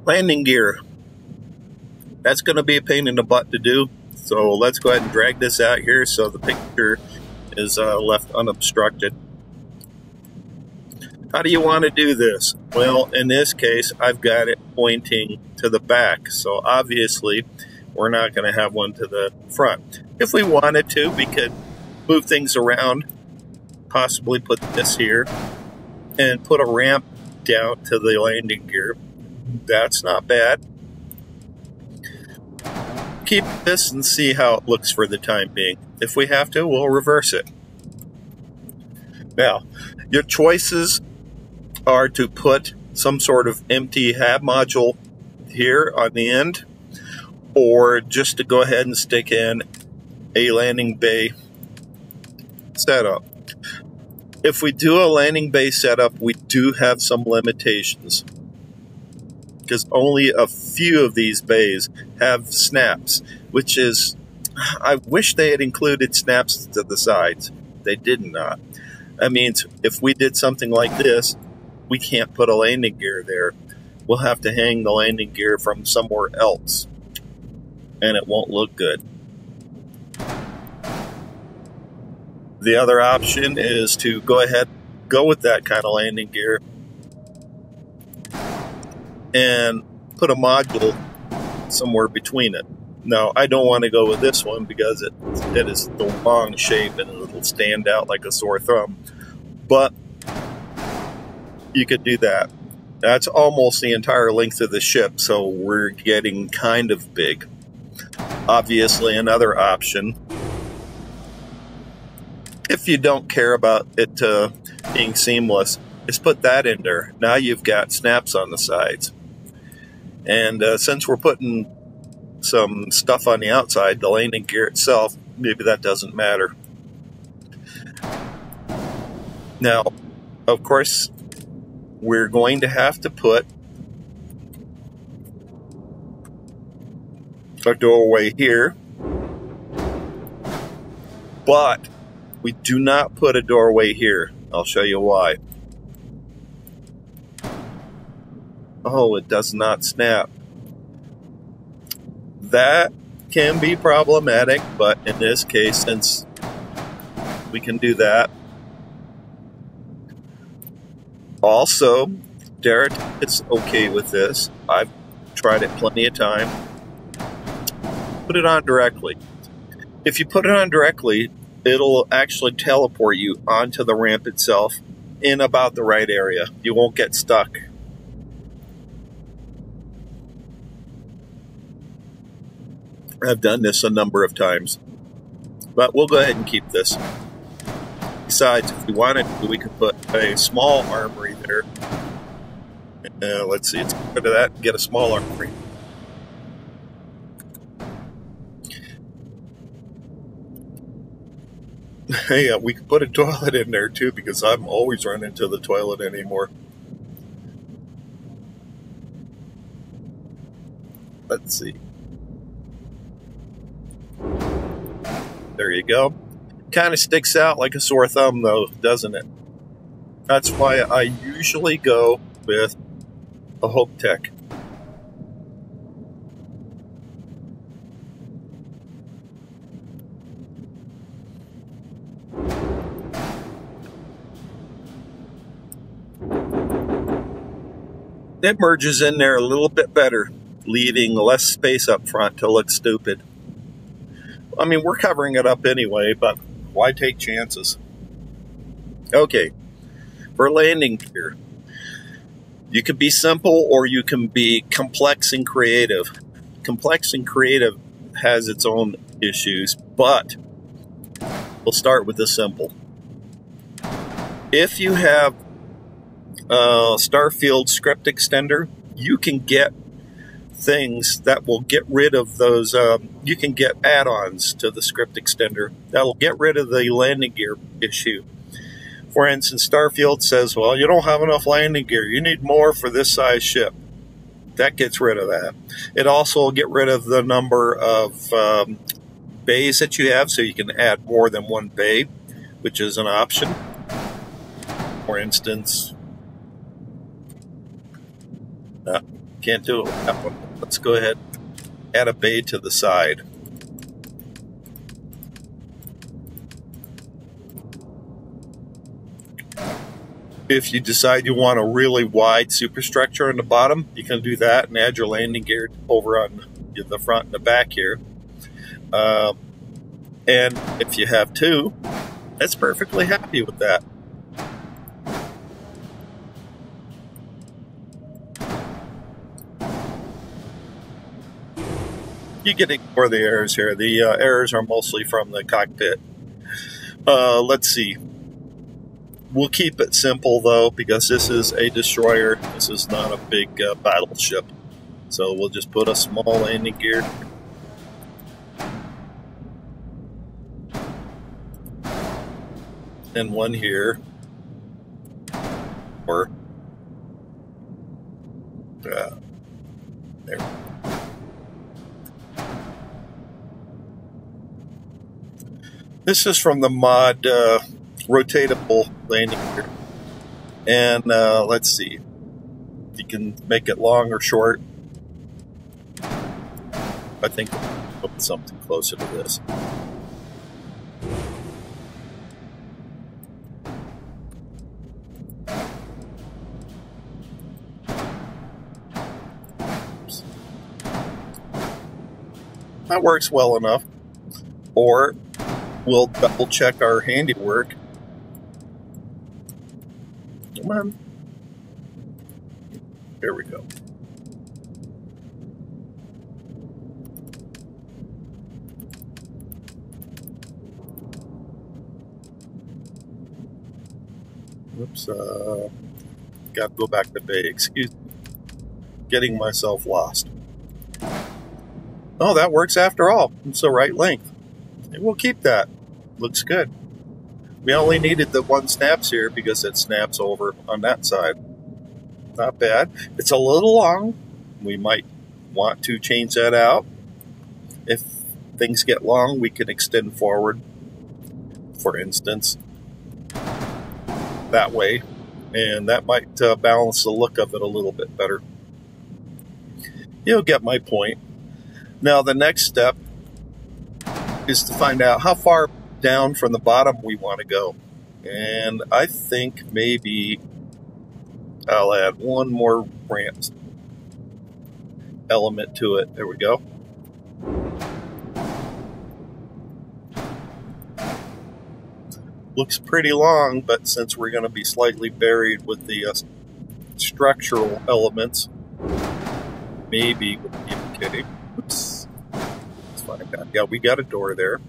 Landing gear. That's going to be a pain in the butt to do. So let's go ahead and drag this out here so the picture is left unobstructed. How do you want to do this? Well, in this case, I've got it pointing to the back. So obviously, we're not going to have one to the front. If we wanted to, we could move things around, possibly put this here, and put a ramp down to the landing gear. That's not bad. Keep this and see how it looks for the time being. If we have to, we'll reverse it. Now, your choices are to put some sort of empty hab module here on the end, or just to go ahead and stick in a landing bay setup. If we do a landing bay setup, we do have some limitations, because only a few of these bays have snaps, which is, I wish they had included snaps to the sides. They did not. That means if we did something like this, we can't put a landing gear there. We'll have to hang the landing gear from somewhere else, and it won't look good. The other option is to go with that kind of landing gear and put a module somewhere between it. Now, I don't want to go with this one because it is the wrong shape and it'll stand out like a sore thumb. But you could do that. That's almost the entire length of the ship, so we're getting kind of big. Obviously, another option, if you don't care about it being seamless, is put that in there. Now you've got snaps on the sides. And since we're putting some stuff on the outside, the landing gear itself, maybe that doesn't matter. Now, of course, we're going to have to put a doorway here, but we do not put a doorway here. I'll show you why. Oh, it does not snap. That can be problematic, but in this case, since we can do that. Also, Derek is okay with this. I've tried it plenty of time. Put it on directly. If you put it on directly, it'll actually teleport you onto the ramp itself in about the right area. You won't get stuck. I've done this a number of times, but we'll go ahead and keep this. Besides, if we wanted to, we could put a small armory there. Let's see, let's get rid of that and get a small armory. Hey, we could put a toilet in there too, because I'm always running to the toilet anymore. Let's see. There you go. Kind of sticks out like a sore thumb though, doesn't it? That's why I usually go with a Hope Tech. It merges in there a little bit better, leaving less space up front to look stupid. I mean, we're covering it up anyway, but why take chances? Okay, for landing gear, you can be simple or you can be complex and creative. Complex and creative has its own issues, but we'll start with the simple. If you have a Starfield script extender, you can get things that will get rid of those. You can get add-ons to the script extender that will get rid of the landing gear issue. For instance, Starfield says, well, you don't have enough landing gear. You need more for this size ship. That gets rid of that. It also will get rid of the number of bays that you have, so you can add more than one bay, which is an option. For instance, Can't do it with that one. Let's go ahead and add a bay to the side. If you decide you want a really wide superstructure on the bottom, you can do that and add your landing gear over on the front and the back here. And if you have two, that's perfectly happy with that. You can ignore the errors here. The errors are mostly from the cockpit. Let's see. We'll keep it simple, though, because this is a destroyer. This is not a big battleship. So we'll just put a small landing gear. And one here. Or there. This is from the mod rotatable landing gear. And let's see. You can make it long or short. I think I'll put something closer to this. Oops. That works well enough. Or we'll double check our handiwork. Come on. There we go. Whoops. Got to go back to bay. Excuse me. Getting myself lost. Oh, that works after all. It's the right length. And we'll keep that. Looks good. We only needed the one snaps here because it snaps over on that side. Not bad. It's a little long. We might want to change that out. If things get long, we can extend forward, for instance, that way. And that might balance the look of it a little bit better. You'll get my point. Now, the next step is to find out how far down from the bottom we want to go. And I think maybe I'll add one more ramp element to it. There we go. Looks pretty long, but since we're going to be slightly buried with the structural elements, maybe we'll be okay. Oops. Let's find out. Yeah, we got a door there.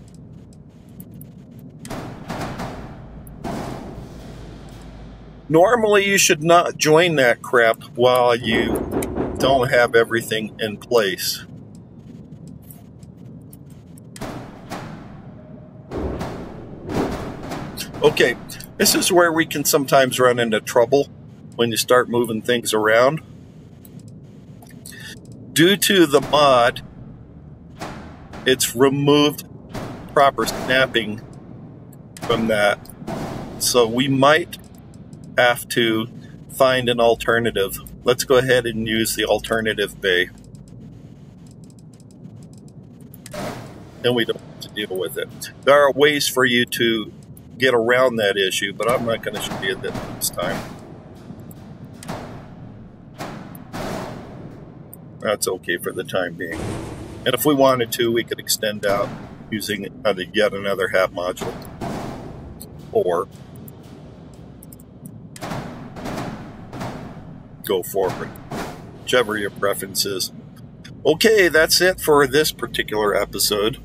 Normally, you should not join that crap while you don't have everything in place. Okay, this is where we can sometimes run into trouble when you start moving things around. Due to the mod, it's removed proper snapping from that. So we might have to find an alternative. Let's go ahead and use the alternative bay. And we don't have to deal with it. There are ways for you to get around that issue, but I'm not going to show you that this time. That's okay for the time being. And if we wanted to, we could extend out using yet another hab module. Or go forward, whichever your preference is. Okay, that's it for this particular episode.